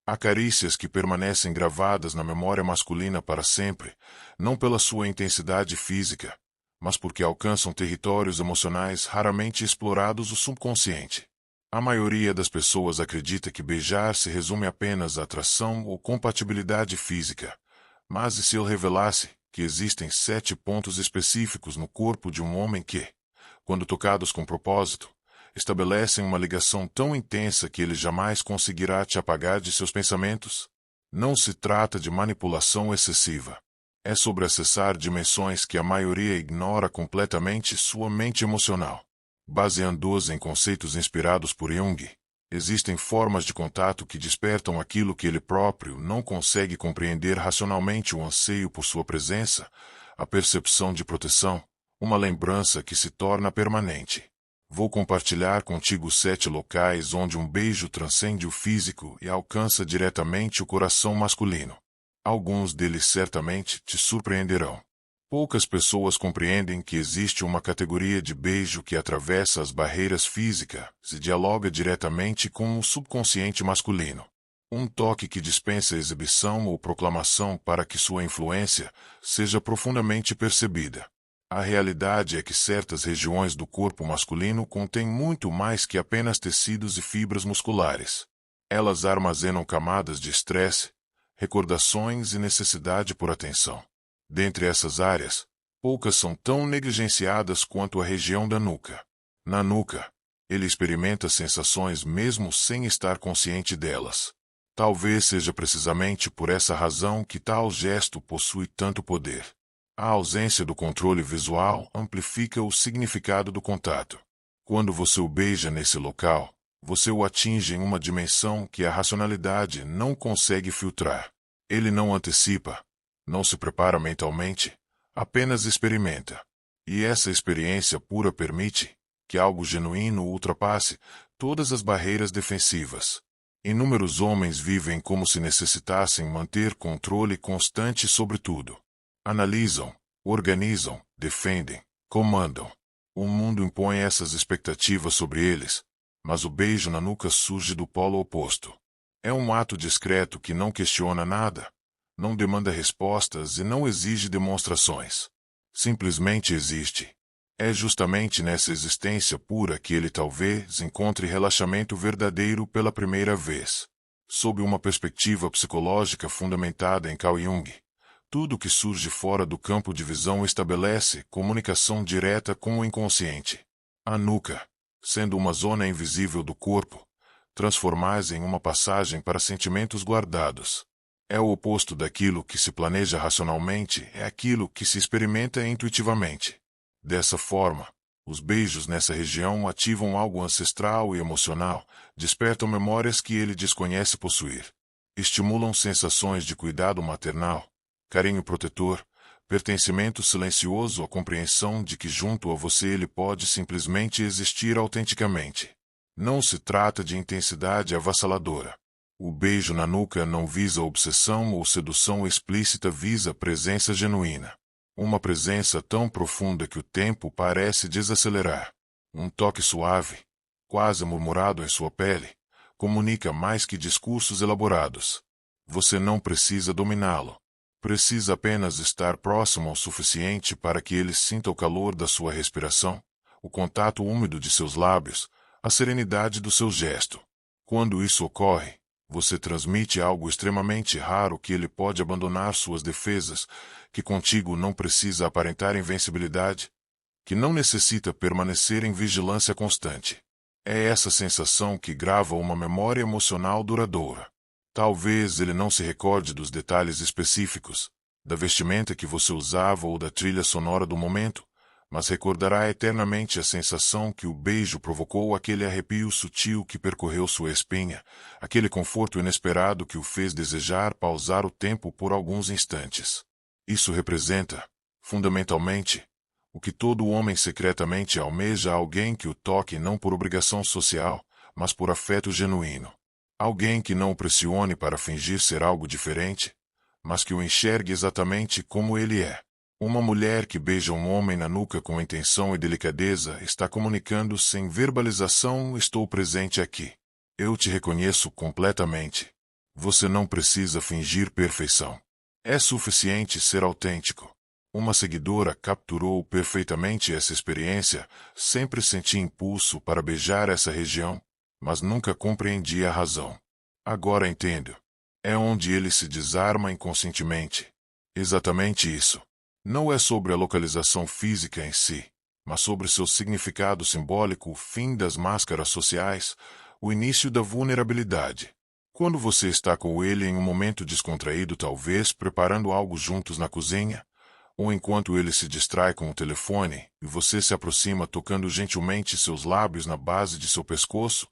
Há carícias que permanecem gravadas na memória masculina para sempre, não pela sua intensidade física, mas porque alcançam territórios emocionais raramente explorados do subconsciente. A maioria das pessoas acredita que beijar se resume apenas à atração ou compatibilidade física, mas e se eu revelasse que existem 7 pontos específicos no corpo de um homem que, quando tocados com propósito, estabelecem uma ligação tão intensa que ele jamais conseguirá te apagar de seus pensamentos? Não se trata de manipulação excessiva. É sobre acessar dimensões que a maioria ignora completamente sua mente emocional. Baseando-os em conceitos inspirados por Jung, existem formas de contato que despertam aquilo que ele próprio não consegue compreender racionalmente: o anseio por sua presença, a percepção de proteção, uma lembrança que se torna permanente. Vou compartilhar contigo 7 locais onde um beijo transcende o físico e alcança diretamente o coração masculino. Alguns deles certamente te surpreenderão. Poucas pessoas compreendem que existe uma categoria de beijo que atravessa as barreiras físicas e dialoga diretamente com o subconsciente masculino. Um toque que dispensa exibição ou proclamação para que sua influência seja profundamente percebida. A realidade é que certas regiões do corpo masculino contêm muito mais que apenas tecidos e fibras musculares. Elas armazenam camadas de estresse, recordações e necessidade por atenção. Dentre essas áreas, poucas são tão negligenciadas quanto a região da nuca. Na nuca, ele experimenta sensações mesmo sem estar consciente delas. Talvez seja precisamente por essa razão que tal gesto possui tanto poder. A ausência do controle visual amplifica o significado do contato. Quando você o beija nesse local, você o atinge em uma dimensão que a racionalidade não consegue filtrar. Ele não antecipa, não se prepara mentalmente, apenas experimenta. E essa experiência pura permite que algo genuíno ultrapasse todas as barreiras defensivas. Inúmeros homens vivem como se necessitassem manter controle constante sobre tudo. Analisam, organizam, defendem, comandam. O mundo impõe essas expectativas sobre eles, mas o beijo na nuca surge do polo oposto. É um ato discreto que não questiona nada, não demanda respostas e não exige demonstrações. Simplesmente existe. É justamente nessa existência pura que ele talvez encontre relaxamento verdadeiro pela primeira vez. Sob uma perspectiva psicológica fundamentada em Carl Jung, tudo que surge fora do campo de visão estabelece comunicação direta com o inconsciente. A nuca, sendo uma zona invisível do corpo, transforma-se em uma passagem para sentimentos guardados. É o oposto daquilo que se planeja racionalmente, é aquilo que se experimenta intuitivamente. Dessa forma, os beijos nessa região ativam algo ancestral e emocional, despertam memórias que ele desconhece possuir. Estimulam sensações de cuidado maternal, carinho protetor, pertencimento silencioso, a compreensão de que junto a você ele pode simplesmente existir autenticamente. Não se trata de intensidade avassaladora. O beijo na nuca não visa obsessão ou sedução explícita, visa presença genuína. Uma presença tão profunda que o tempo parece desacelerar. Um toque suave, quase murmurado em sua pele, comunica mais que discursos elaborados. Você não precisa dominá-lo. Precisa apenas estar próximo o suficiente para que ele sinta o calor da sua respiração, o contato úmido de seus lábios, a serenidade do seu gesto. Quando isso ocorre, você transmite algo extremamente raro, que ele pode abandonar suas defesas, que contigo não precisa aparentar invencibilidade, que não necessita permanecer em vigilância constante. É essa sensação que grava uma memória emocional duradoura. Talvez ele não se recorde dos detalhes específicos, da vestimenta que você usava ou da trilha sonora do momento, mas recordará eternamente a sensação que o beijo provocou, aquele arrepio sutil que percorreu sua espinha, aquele conforto inesperado que o fez desejar pausar o tempo por alguns instantes. Isso representa, fundamentalmente, o que todo homem secretamente almeja: alguém que o toque não por obrigação social, mas por afeto genuíno. Alguém que não o pressione para fingir ser algo diferente, mas que o enxergue exatamente como ele é. Uma mulher que beija um homem na nuca com intenção e delicadeza está comunicando sem verbalização: estou presente aqui. Eu te reconheço completamente. Você não precisa fingir perfeição. É suficiente ser autêntico. Uma seguidora capturou perfeitamente essa experiência, sempre senti impulso para beijar essa região, mas nunca compreendi a razão. Agora entendo. É onde ele se desarma inconscientemente. Exatamente isso. Não é sobre a localização física em si, mas sobre seu significado simbólico, o fim das máscaras sociais, o início da vulnerabilidade. Quando você está com ele em um momento descontraído, talvez preparando algo juntos na cozinha, ou enquanto ele se distrai com o telefone, e você se aproxima tocando gentilmente seus lábios na base de seu pescoço,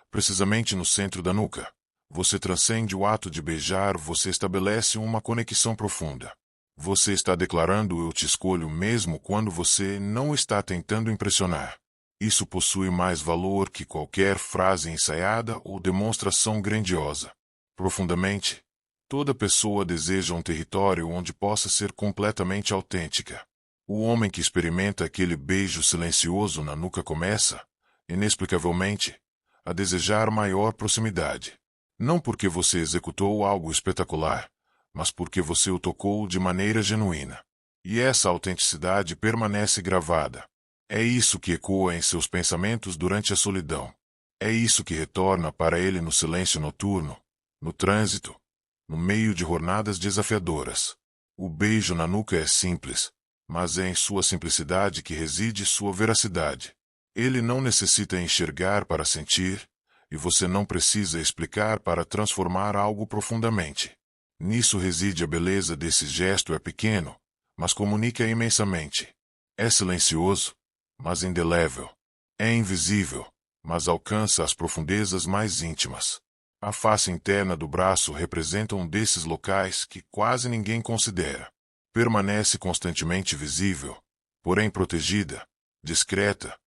precisamente no centro da nuca. Você transcende o ato de beijar, você estabelece uma conexão profunda. Você está declarando eu te escolho mesmo quando você não está tentando impressionar. Isso possui mais valor que qualquer frase ensaiada ou demonstração grandiosa. Profundamente, toda pessoa deseja um território onde possa ser completamente autêntica. O homem que experimenta aquele beijo silencioso na nuca começa, inexplicavelmente, a desejar maior proximidade. Não porque você executou algo espetacular, mas porque você o tocou de maneira genuína. E essa autenticidade permanece gravada. É isso que ecoa em seus pensamentos durante a solidão. É isso que retorna para ele no silêncio noturno, no trânsito, no meio de jornadas desafiadoras. O beijo na nuca é simples, mas é em sua simplicidade que reside sua veracidade. Ele não necessita enxergar para sentir, e você não precisa explicar para transformar algo profundamente. Nisso reside a beleza desse gesto. É pequeno, mas comunica imensamente. É silencioso, mas indelével. É invisível, mas alcança as profundezas mais íntimas. A face interna do braço representa um desses locais que quase ninguém considera. Permanece constantemente visível, porém protegida, discreta,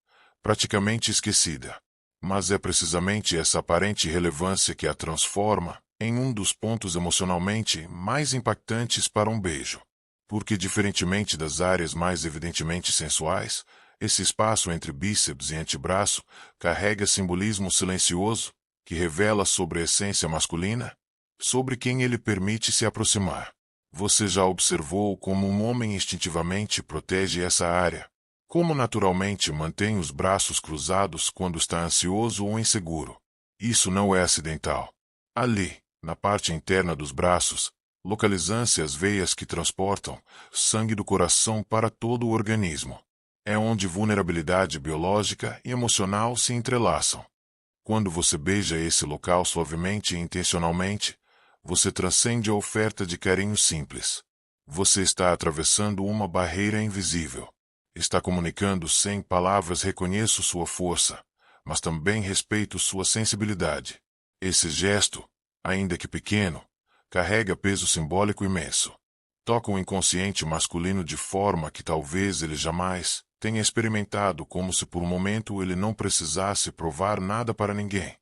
praticamente esquecida. Mas é precisamente essa aparente relevância que a transforma em um dos pontos emocionalmente mais impactantes para um beijo. Porque, diferentemente das áreas mais evidentemente sensuais, esse espaço entre bíceps e antebraço carrega simbolismo silencioso que revela sobre a essência masculina, sobre quem ele permite se aproximar. Você já observou como um homem instintivamente protege essa área? Como naturalmente mantém os braços cruzados quando está ansioso ou inseguro? Isso não é acidental. Ali, na parte interna dos braços, localizam-se as veias que transportam sangue do coração para todo o organismo. É onde vulnerabilidade biológica e emocional se entrelaçam. Quando você beija esse local suavemente e intencionalmente, você transcende a oferta de carinho simples. Você está atravessando uma barreira invisível. Está comunicando sem palavras. Reconheço sua força, mas também respeito sua sensibilidade. Esse gesto, ainda que pequeno, carrega peso simbólico imenso. Toca o inconsciente masculino de forma que talvez ele jamais tenha experimentado, como se por um momento ele não precisasse provar nada para ninguém.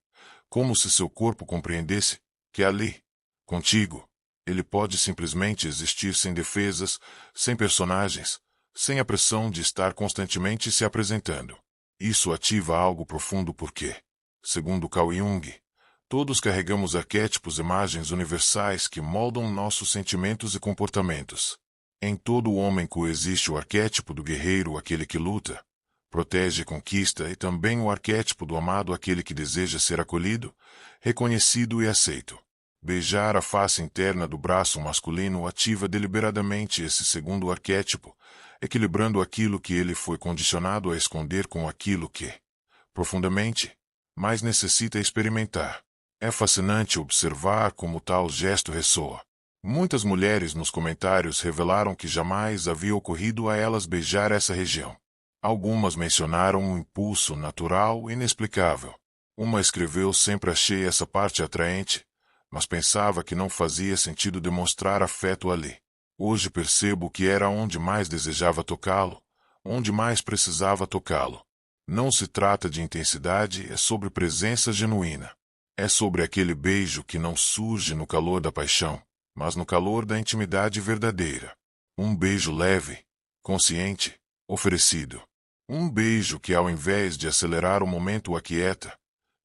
Como se seu corpo compreendesse que ali, contigo, ele pode simplesmente existir sem defesas, sem personagens, sem a pressão de estar constantemente se apresentando. Isso ativa algo profundo porque, segundo Carl Jung, todos carregamos arquétipos, imagens universais que moldam nossos sentimentos e comportamentos. Em todo homem coexiste o arquétipo do guerreiro, aquele que luta, protege e conquista, e também o arquétipo do amado, aquele que deseja ser acolhido, reconhecido e aceito. Beijar a face interna do braço masculino ativa deliberadamente esse segundo arquétipo, equilibrando aquilo que ele foi condicionado a esconder com aquilo que, profundamente, mais necessita experimentar. É fascinante observar como tal gesto ressoa. Muitas mulheres nos comentários revelaram que jamais havia ocorrido a elas beijar essa região. Algumas mencionaram um impulso natural e inexplicável. Uma escreveu: sempre achei essa parte atraente, mas pensava que não fazia sentido demonstrar afeto ali. Hoje percebo que era onde mais desejava tocá-lo, onde mais precisava tocá-lo. Não se trata de intensidade, é sobre presença genuína. É sobre aquele beijo que não surge no calor da paixão, mas no calor da intimidade verdadeira. Um beijo leve, consciente, oferecido. Um beijo que, ao invés de acelerar o momento, o aquieta,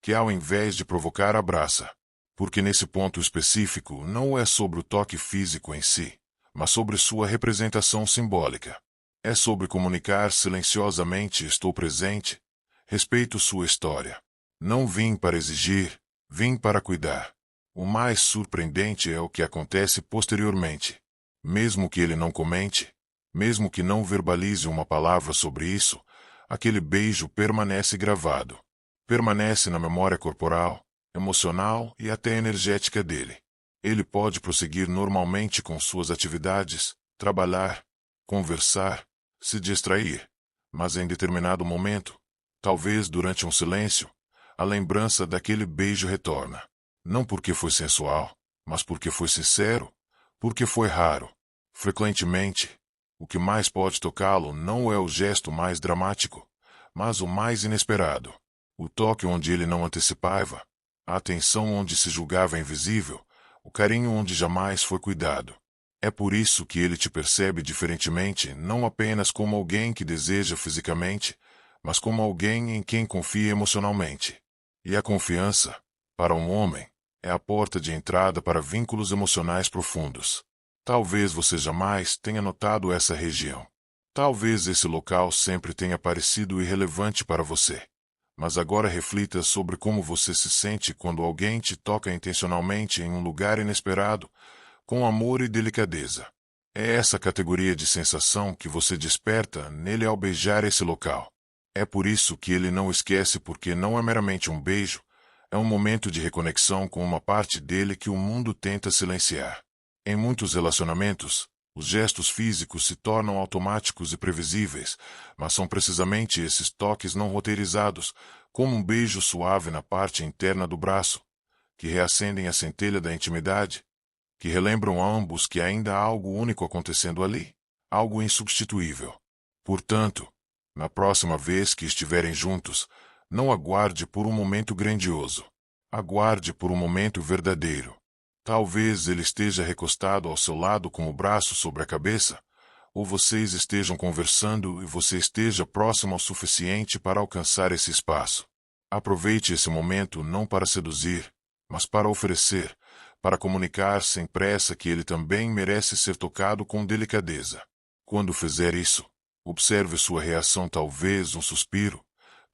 que ao invés de provocar, abraça. Porque nesse ponto específico não é sobre o toque físico em si, mas sobre sua representação simbólica. É sobre comunicar silenciosamente: estou presente, respeito sua história. Não vim para exigir, vim para cuidar. O mais surpreendente é o que acontece posteriormente. Mesmo que ele não comente, mesmo que não verbalize uma palavra sobre isso, aquele beijo permanece gravado. Permanece na memória corporal, emocional e até energética dele. Ele pode prosseguir normalmente com suas atividades, trabalhar, conversar, se distrair, mas em determinado momento, talvez durante um silêncio, a lembrança daquele beijo retorna. Não porque foi sensual, mas porque foi sincero, porque foi raro. Frequentemente, o que mais pode tocá-lo não é o gesto mais dramático, mas o mais inesperado. O toque onde ele não antecipava, a atenção onde se julgava invisível, o carinho onde jamais foi cuidado. É por isso que ele te percebe diferentemente, não apenas como alguém que deseja fisicamente, mas como alguém em quem confia emocionalmente. E a confiança, para um homem, é a porta de entrada para vínculos emocionais profundos. Talvez você jamais tenha notado essa região. Talvez esse local sempre tenha parecido irrelevante para você. Mas agora reflita sobre como você se sente quando alguém te toca intencionalmente em um lugar inesperado, com amor e delicadeza. É essa categoria de sensação que você desperta nele ao beijar esse local. É por isso que ele não esquece, porque não é meramente um beijo, é um momento de reconexão com uma parte dele que o mundo tenta silenciar. Em muitos relacionamentos, os gestos físicos se tornam automáticos e previsíveis, mas são precisamente esses toques não roteirizados, como um beijo suave na parte interna do braço, que reacendem a centelha da intimidade, que relembram a ambos que ainda há algo único acontecendo ali, algo insubstituível. Portanto, na próxima vez que estiverem juntos, não aguarde por um momento grandioso. Aguarde por um momento verdadeiro. Talvez ele esteja recostado ao seu lado com o braço sobre a cabeça, ou vocês estejam conversando e você esteja próximo o suficiente para alcançar esse espaço. Aproveite esse momento não para seduzir, mas para oferecer, para comunicar sem pressa que ele também merece ser tocado com delicadeza. Quando fizer isso, observe sua reação, talvez um suspiro,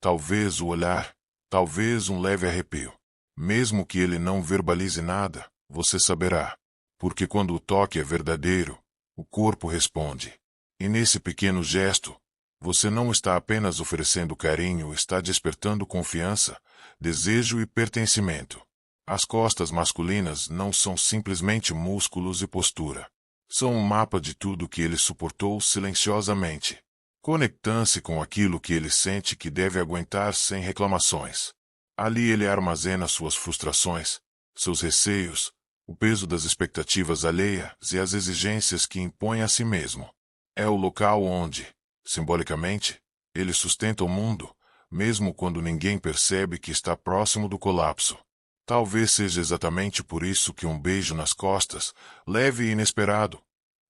talvez o olhar, talvez um leve arrepio. Mesmo que ele não verbalize nada, você saberá, porque quando o toque é verdadeiro, o corpo responde. E nesse pequeno gesto, você não está apenas oferecendo carinho, está despertando confiança, desejo e pertencimento. As costas masculinas não são simplesmente músculos e postura. São um mapa de tudo que ele suportou silenciosamente, conectando-se com aquilo que ele sente que deve aguentar sem reclamações. Ali ele armazena suas frustrações, seus receios, o peso das expectativas alheias e as exigências que impõe a si mesmo. É o local onde, simbolicamente, ele sustenta o mundo, mesmo quando ninguém percebe que está próximo do colapso. Talvez seja exatamente por isso que um beijo nas costas, leve e inesperado,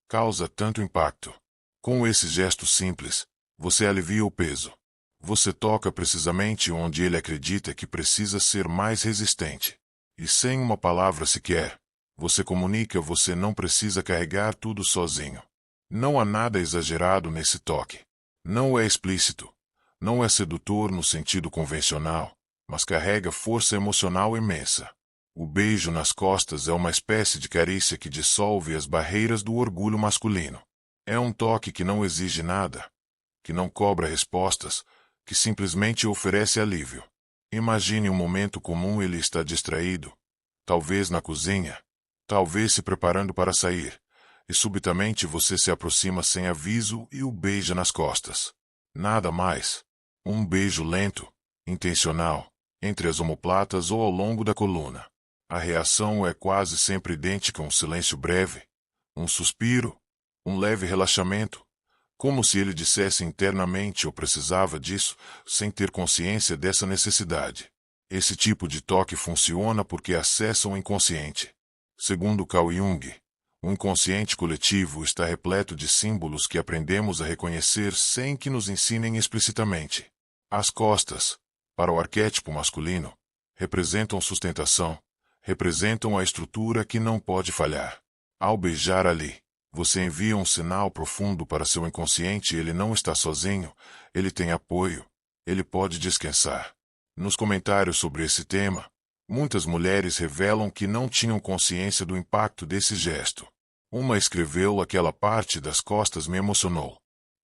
causa tanto impacto. Com esse gesto simples, você alivia o peso. Você toca precisamente onde ele acredita que precisa ser mais resistente. E sem uma palavra sequer, você comunica: você não precisa carregar tudo sozinho. Não há nada exagerado nesse toque. Não é explícito. Não é sedutor no sentido convencional, mas carrega força emocional imensa. O beijo nas costas é uma espécie de carícia que dissolve as barreiras do orgulho masculino. É um toque que não exige nada, que não cobra respostas, que simplesmente oferece alívio. Imagine um momento comum: ele está distraído, talvez na cozinha, talvez se preparando para sair, e subitamente você se aproxima sem aviso e o beija nas costas. Nada mais. Um beijo lento, intencional, entre as omoplatas ou ao longo da coluna. A reação é quase sempre idêntica: um silêncio breve, um suspiro, um leve relaxamento, como se ele dissesse internamente: eu precisava disso, sem ter consciência dessa necessidade. Esse tipo de toque funciona porque acessa o inconsciente. Segundo Carl Jung, o inconsciente coletivo está repleto de símbolos que aprendemos a reconhecer sem que nos ensinem explicitamente. As costas, para o arquétipo masculino, representam sustentação, representam a estrutura que não pode falhar. Ao beijar ali, você envia um sinal profundo para seu inconsciente: ele não está sozinho, ele tem apoio, ele pode descansar. Nos comentários sobre esse tema, muitas mulheres revelam que não tinham consciência do impacto desse gesto. Uma escreveu: aquela parte das costas me emocionou.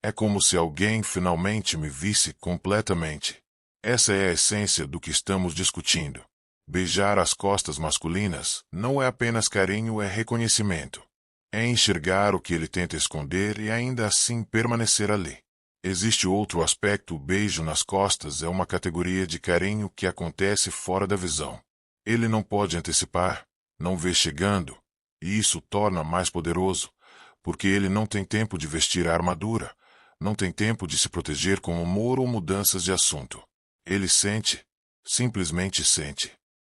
É como se alguém finalmente me visse completamente. Essa é a essência do que estamos discutindo. Beijar as costas masculinas não é apenas carinho, é reconhecimento. É enxergar o que ele tenta esconder e ainda assim permanecer ali. Existe outro aspecto: o beijo nas costas é uma categoria de carinho que acontece fora da visão. Ele não pode antecipar, não vê chegando, e isso torna mais poderoso, porque ele não tem tempo de vestir a armadura, não tem tempo de se proteger com humor ou mudanças de assunto. Ele sente, simplesmente sente.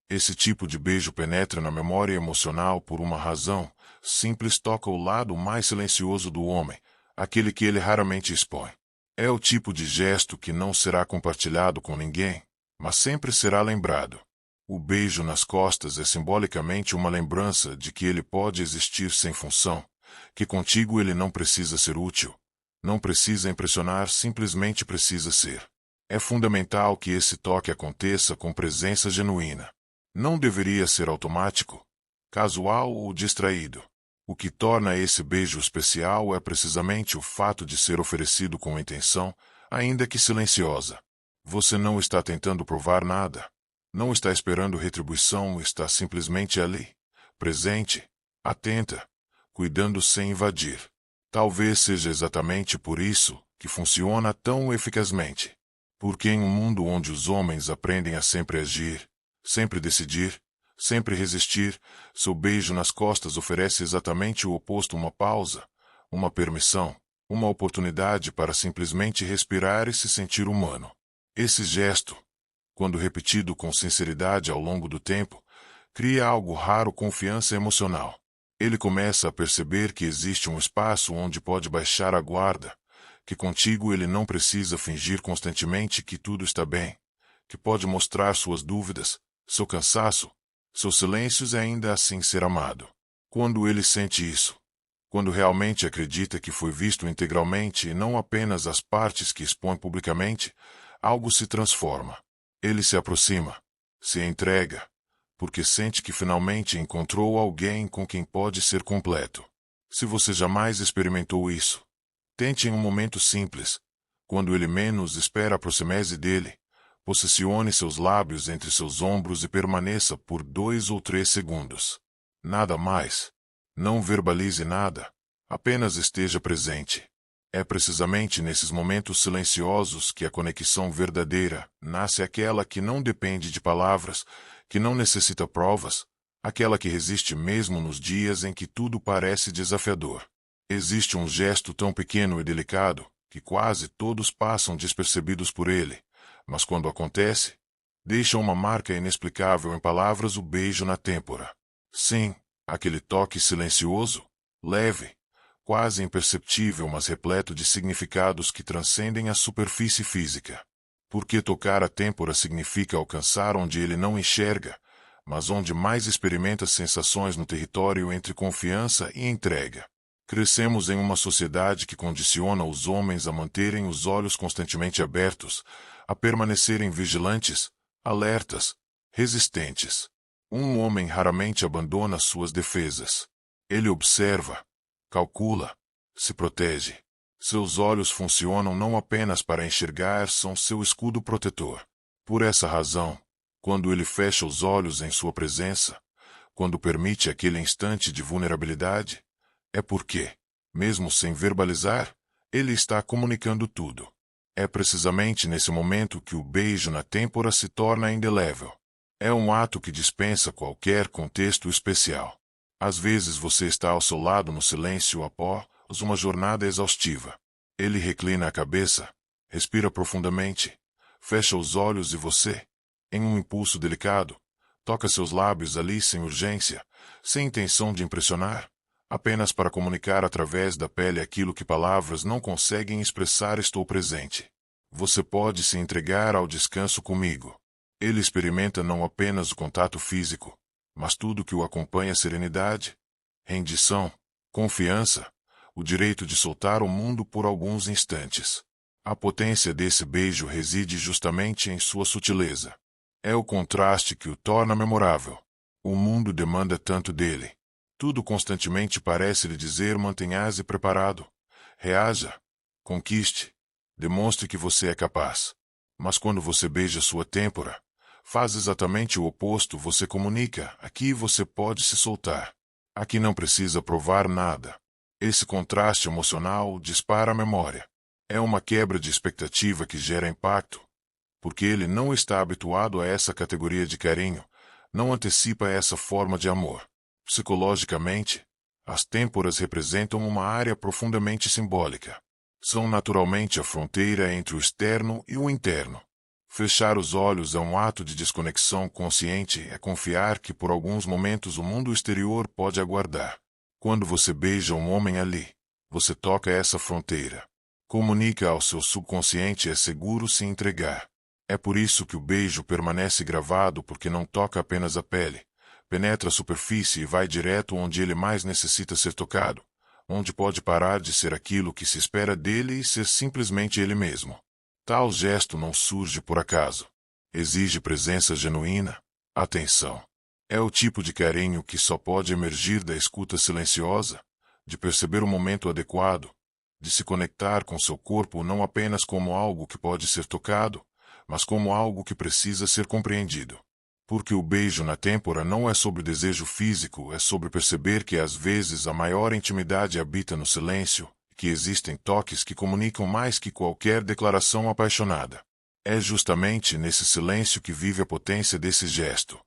Esse tipo de beijo penetra na memória emocional por uma razão simples: toca o lado mais silencioso do homem, aquele que ele raramente expõe. É o tipo de gesto que não será compartilhado com ninguém, mas sempre será lembrado. O beijo nas costas é simbolicamente uma lembrança de que ele pode existir sem função, que contigo ele não precisa ser útil, não precisa impressionar, simplesmente precisa ser. É fundamental que esse toque aconteça com presença genuína. Não deveria ser automático, casual ou distraído. O que torna esse beijo especial é precisamente o fato de ser oferecido com intenção, ainda que silenciosa. Você não está tentando provar nada. Não está esperando retribuição, está simplesmente ali, presente, atenta, cuidando sem invadir. Talvez seja exatamente por isso que funciona tão eficazmente. Porque em um mundo onde os homens aprendem a sempre agir, sempre decidir, sempre resistir, seu beijo nas costas oferece exatamente o oposto: uma pausa, uma permissão, uma oportunidade para simplesmente respirar e se sentir humano. Esse gesto, quando repetido com sinceridade ao longo do tempo, cria algo raro: confiança emocional. Ele começa a perceber que existe um espaço onde pode baixar a guarda, que contigo ele não precisa fingir constantemente que tudo está bem, que pode mostrar suas dúvidas, seu cansaço, seus silêncios e ainda assim ser amado. Quando ele sente isso, quando realmente acredita que foi visto integralmente e não apenas as partes que expõe publicamente, algo se transforma. Ele se aproxima, se entrega, porque sente que finalmente encontrou alguém com quem pode ser completo. Se você jamais experimentou isso, tente em um momento simples, quando ele menos espera, aproxime-se dele, possessione seus lábios entre seus ombros e permaneça por 2 ou 3 segundos. Nada mais. Não verbalize nada, apenas esteja presente. É precisamente nesses momentos silenciosos que a conexão verdadeira nasce, aquela que não depende de palavras, que não necessita provas, aquela que resiste mesmo nos dias em que tudo parece desafiador. Existe um gesto tão pequeno e delicado que quase todos passam despercebidos por ele, mas quando acontece, deixa uma marca inexplicável em palavras: o beijo na têmpora. Sim, aquele toque silencioso, leve, quase imperceptível, mas repleto de significados que transcendem a superfície física. Porque tocar a têmpora significa alcançar onde ele não enxerga, mas onde mais experimenta sensações, no território entre confiança e entrega. Crescemos em uma sociedade que condiciona os homens a manterem os olhos constantemente abertos, a permanecerem vigilantes, alertas, resistentes. Um homem raramente abandona suas defesas. Ele observa, calcula, se protege. Seus olhos funcionam não apenas para enxergar, são seu escudo protetor. Por essa razão, quando ele fecha os olhos em sua presença, quando permite aquele instante de vulnerabilidade, é porque, mesmo sem verbalizar, ele está comunicando tudo. É precisamente nesse momento que o beijo na têmpora se torna indelével. É um ato que dispensa qualquer contexto especial. Às vezes você está ao seu lado no silêncio após uma jornada exaustiva. Ele reclina a cabeça, respira profundamente, fecha os olhos e você, em um impulso delicado, toca seus lábios ali sem urgência, sem intenção de impressionar, apenas para comunicar através da pele aquilo que palavras não conseguem expressar: estou presente. Você pode se entregar ao descanso comigo. Ele experimenta não apenas o contato físico, mas tudo que o acompanha é serenidade, rendição, confiança, o direito de soltar o mundo por alguns instantes. A potência desse beijo reside justamente em sua sutileza. É o contraste que o torna memorável. O mundo demanda tanto dele. Tudo constantemente parece lhe dizer: mantenha-se preparado, reaja, conquiste, demonstre que você é capaz. Mas quando você beija sua têmpora, faz exatamente o oposto. Você comunica: aqui você pode se soltar. Aqui não precisa provar nada. Esse contraste emocional dispara a memória. É uma quebra de expectativa que gera impacto, porque ele não está habituado a essa categoria de carinho, não antecipa essa forma de amor. Psicologicamente, as têmporas representam uma área profundamente simbólica. São naturalmente a fronteira entre o externo e o interno. Fechar os olhos é um ato de desconexão consciente, é confiar que por alguns momentos o mundo exterior pode aguardar. Quando você beija um homem ali, você toca essa fronteira. Comunica ao seu subconsciente: é seguro se entregar. É por isso que o beijo permanece gravado, porque não toca apenas a pele, penetra a superfície e vai direto onde ele mais necessita ser tocado, onde pode parar de ser aquilo que se espera dele e ser simplesmente ele mesmo. Tal gesto não surge por acaso. Exige presença genuína, atenção. É o tipo de carinho que só pode emergir da escuta silenciosa, de perceber o momento adequado, de se conectar com seu corpo não apenas como algo que pode ser tocado, mas como algo que precisa ser compreendido. Porque o beijo na têmpora não é sobre desejo físico, é sobre perceber que às vezes a maior intimidade habita no silêncio, que existem toques que comunicam mais que qualquer declaração apaixonada. É justamente nesse silêncio que vive a potência desse gesto.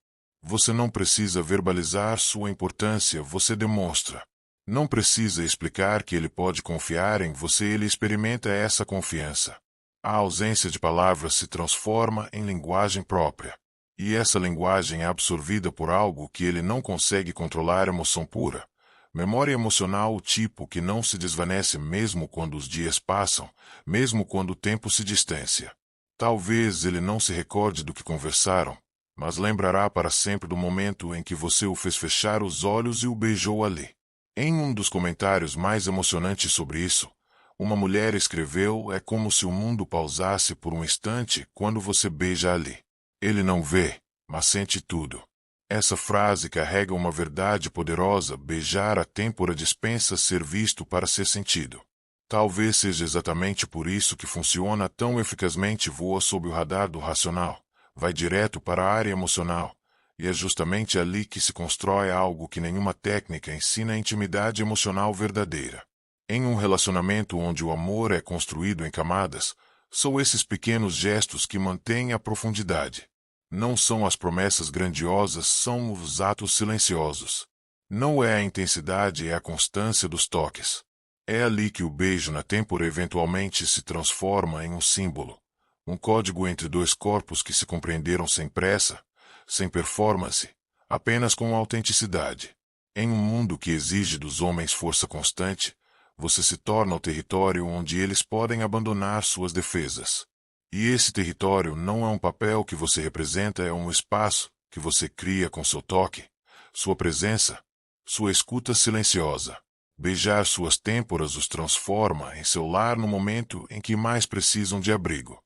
Você não precisa verbalizar sua importância, você demonstra. Não precisa explicar que ele pode confiar em você, ele experimenta essa confiança. A ausência de palavras se transforma em linguagem própria. E essa linguagem é absorvida por algo que ele não consegue controlar: emoção pura. Memória emocional, o tipo que não se desvanece mesmo quando os dias passam, mesmo quando o tempo se distancia. Talvez ele não se recorde do que conversaram, mas lembrará para sempre do momento em que você o fez fechar os olhos e o beijou ali. Em um dos comentários mais emocionantes sobre isso, uma mulher escreveu: é como se o mundo pausasse por um instante quando você beija ali. Ele não vê, mas sente tudo. Essa frase carrega uma verdade poderosa: beijar a têmpora dispensa ser visto para ser sentido. Talvez seja exatamente por isso que funciona tão eficazmente, voa sob o radar do racional, vai direto para a área emocional, e é justamente ali que se constrói algo que nenhuma técnica ensina: a intimidade emocional verdadeira. Em um relacionamento onde o amor é construído em camadas, são esses pequenos gestos que mantêm a profundidade. Não são as promessas grandiosas, são os atos silenciosos. Não é a intensidade, é a constância dos toques. É ali que o beijo na têmpora eventualmente se transforma em um símbolo, um código entre dois corpos que se compreenderam sem pressa, sem performance, apenas com autenticidade. Em um mundo que exige dos homens força constante, você se torna o território onde eles podem abandonar suas defesas. E esse território não é um papel que você representa, é um espaço que você cria com seu toque, sua presença, sua escuta silenciosa. Beijar suas têmporas os transforma em seu lar no momento em que mais precisam de abrigo.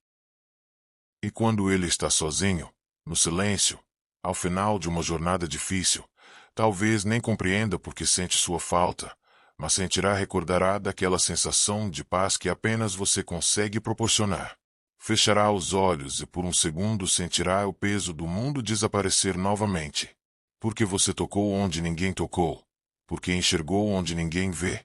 E quando ele está sozinho, no silêncio, ao final de uma jornada difícil, talvez nem compreenda porque sente sua falta, mas sentirá, recordará daquela sensação de paz que apenas você consegue proporcionar. Fechará os olhos e por um segundo sentirá o peso do mundo desaparecer novamente. Porque você tocou onde ninguém tocou, porque enxergou onde ninguém vê,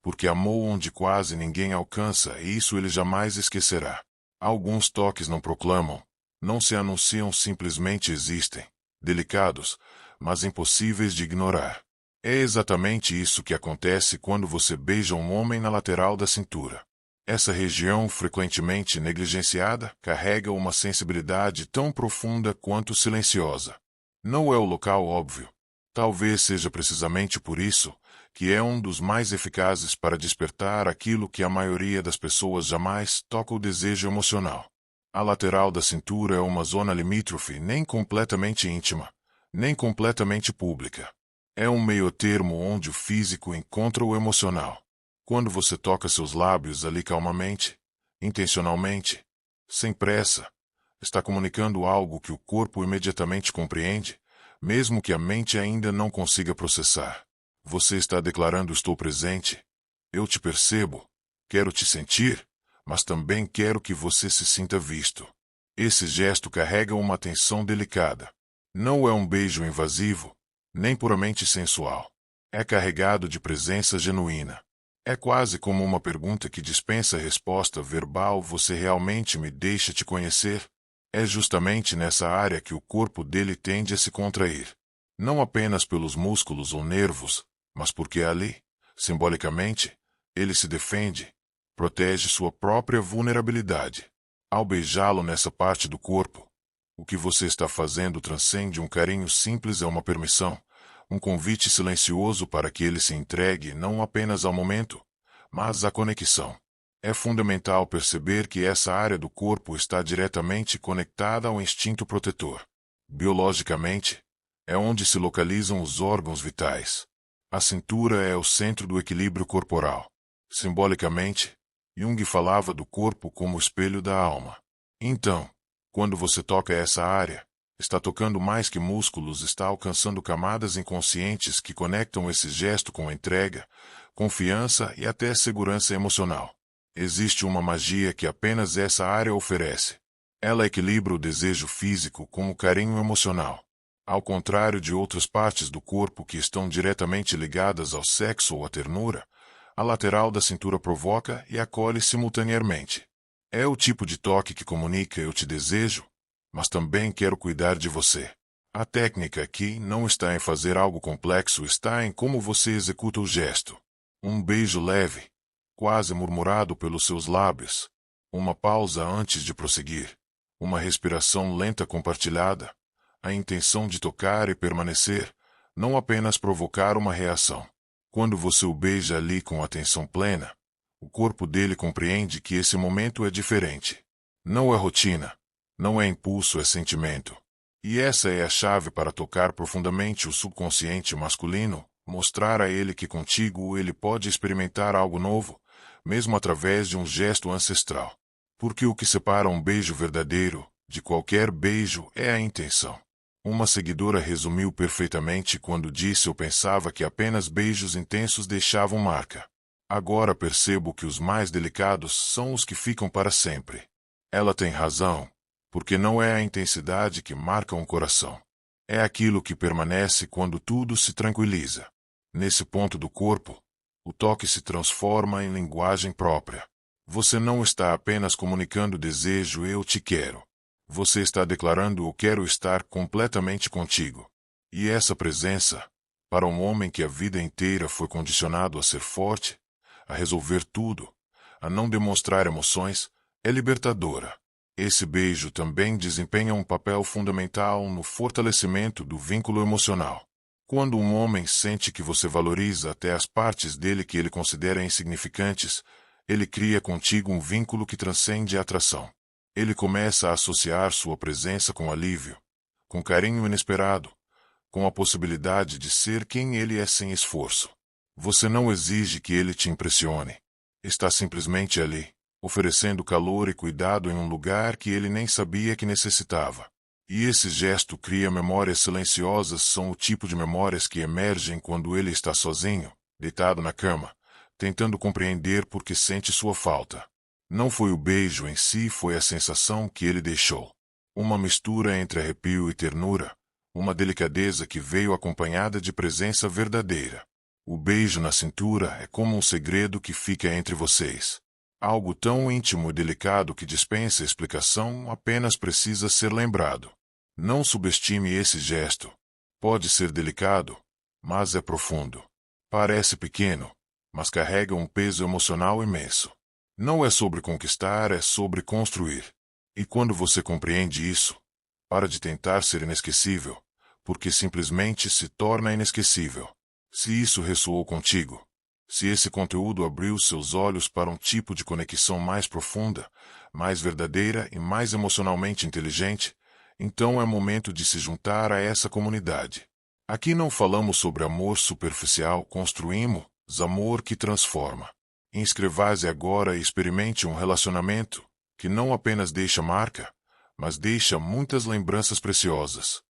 porque amou onde quase ninguém alcança, e isso ele jamais esquecerá. Alguns toques não proclamam, não se anunciam, simplesmente existem, delicados, mas impossíveis de ignorar. É exatamente isso que acontece quando você beija um homem na lateral da cintura. Essa região, frequentemente negligenciada, carrega uma sensibilidade tão profunda quanto silenciosa. Não é o local óbvio. Talvez seja precisamente por isso que é um dos mais eficazes para despertar aquilo que a maioria das pessoas jamais toca: o desejo emocional. A lateral da cintura é uma zona limítrofe, nem completamente íntima, nem completamente pública. É um meio-termo onde o físico encontra o emocional. Quando você toca seus lábios ali calmamente, intencionalmente, sem pressa, está comunicando algo que o corpo imediatamente compreende, mesmo que a mente ainda não consiga processar. Você está declarando: estou presente, eu te percebo, quero te sentir, mas também quero que você se sinta visto. Esse gesto carrega uma atenção delicada. Não é um beijo invasivo, nem puramente sensual. É carregado de presença genuína. É quase como uma pergunta que dispensa resposta verbal: você realmente me deixa te conhecer? É justamente nessa área que o corpo dele tende a se contrair. Não apenas pelos músculos ou nervos, mas porque ali, simbolicamente, ele se defende, protege sua própria vulnerabilidade. Ao beijá-lo nessa parte do corpo, o que você está fazendo transcende um carinho simples, é uma permissão, um convite silencioso para que ele se entregue não apenas ao momento, mas à conexão. É fundamental perceber que essa área do corpo está diretamente conectada ao instinto protetor. Biologicamente, é onde se localizam os órgãos vitais. A cintura é o centro do equilíbrio corporal. Simbolicamente, Jung falava do corpo como o espelho da alma. Então, quando você toca essa área, está tocando mais que músculos, está alcançando camadas inconscientes que conectam esse gesto com entrega, confiança e até segurança emocional. Existe uma magia que apenas essa área oferece. Ela equilibra o desejo físico com o carinho emocional. Ao contrário de outras partes do corpo que estão diretamente ligadas ao sexo ou à ternura, a lateral da cintura provoca e acolhe simultaneamente. É o tipo de toque que comunica: eu te desejo, mas também quero cuidar de você. A técnica aqui não está em fazer algo complexo, está em como você executa o gesto. Um beijo leve, quase murmurado pelos seus lábios. Uma pausa antes de prosseguir. Uma respiração lenta compartilhada. A intenção de tocar e permanecer, não apenas provocar uma reação. Quando você o beija ali com atenção plena, o corpo dele compreende que esse momento é diferente. Não é rotina, não é impulso, é sentimento. E essa é a chave para tocar profundamente o subconsciente masculino, mostrar a ele que contigo ele pode experimentar algo novo, mesmo através de um gesto ancestral. Porque o que separa um beijo verdadeiro de qualquer beijo é a intenção. Uma seguidora resumiu perfeitamente quando disse: eu pensava que apenas beijos intensos deixavam marca. Agora percebo que os mais delicados são os que ficam para sempre. Ela tem razão, porque não é a intensidade que marca um coração. É aquilo que permanece quando tudo se tranquiliza. Nesse ponto do corpo, o toque se transforma em linguagem própria. Você não está apenas comunicando desejo: eu te quero. Você está declarando: eu quero estar completamente contigo. E essa presença, para um homem que a vida inteira foi condicionado a ser forte, a resolver tudo, a não demonstrar emoções, é libertadora. Esse beijo também desempenha um papel fundamental no fortalecimento do vínculo emocional. Quando um homem sente que você valoriza até as partes dele que ele considera insignificantes, ele cria contigo um vínculo que transcende a atração. Ele começa a associar sua presença com alívio, com carinho inesperado, com a possibilidade de ser quem ele é sem esforço. Você não exige que ele te impressione. Está simplesmente ali, oferecendo calor e cuidado em um lugar que ele nem sabia que necessitava. E esse gesto cria memórias silenciosas, são o tipo de memórias que emergem quando ele está sozinho, deitado na cama, tentando compreender por que sente sua falta. Não foi o beijo em si, foi a sensação que ele deixou. Uma mistura entre arrepio e ternura, uma delicadeza que veio acompanhada de presença verdadeira. O beijo na cintura é como um segredo que fica entre vocês. Algo tão íntimo e delicado que dispensa explicação, apenas precisa ser lembrado. Não subestime esse gesto. Pode ser delicado, mas é profundo. Parece pequeno, mas carrega um peso emocional imenso. Não é sobre conquistar, é sobre construir. E quando você compreende isso, para de tentar ser inesquecível, porque simplesmente se torna inesquecível. Se isso ressoou contigo, se esse conteúdo abriu seus olhos para um tipo de conexão mais profunda, mais verdadeira e mais emocionalmente inteligente, Então é momento de se juntar a essa comunidade. Aqui não falamos sobre amor superficial, construímos amor que transforma. Inscreva-se agora e experimente um relacionamento que não apenas deixa marca, mas deixa muitas lembranças preciosas.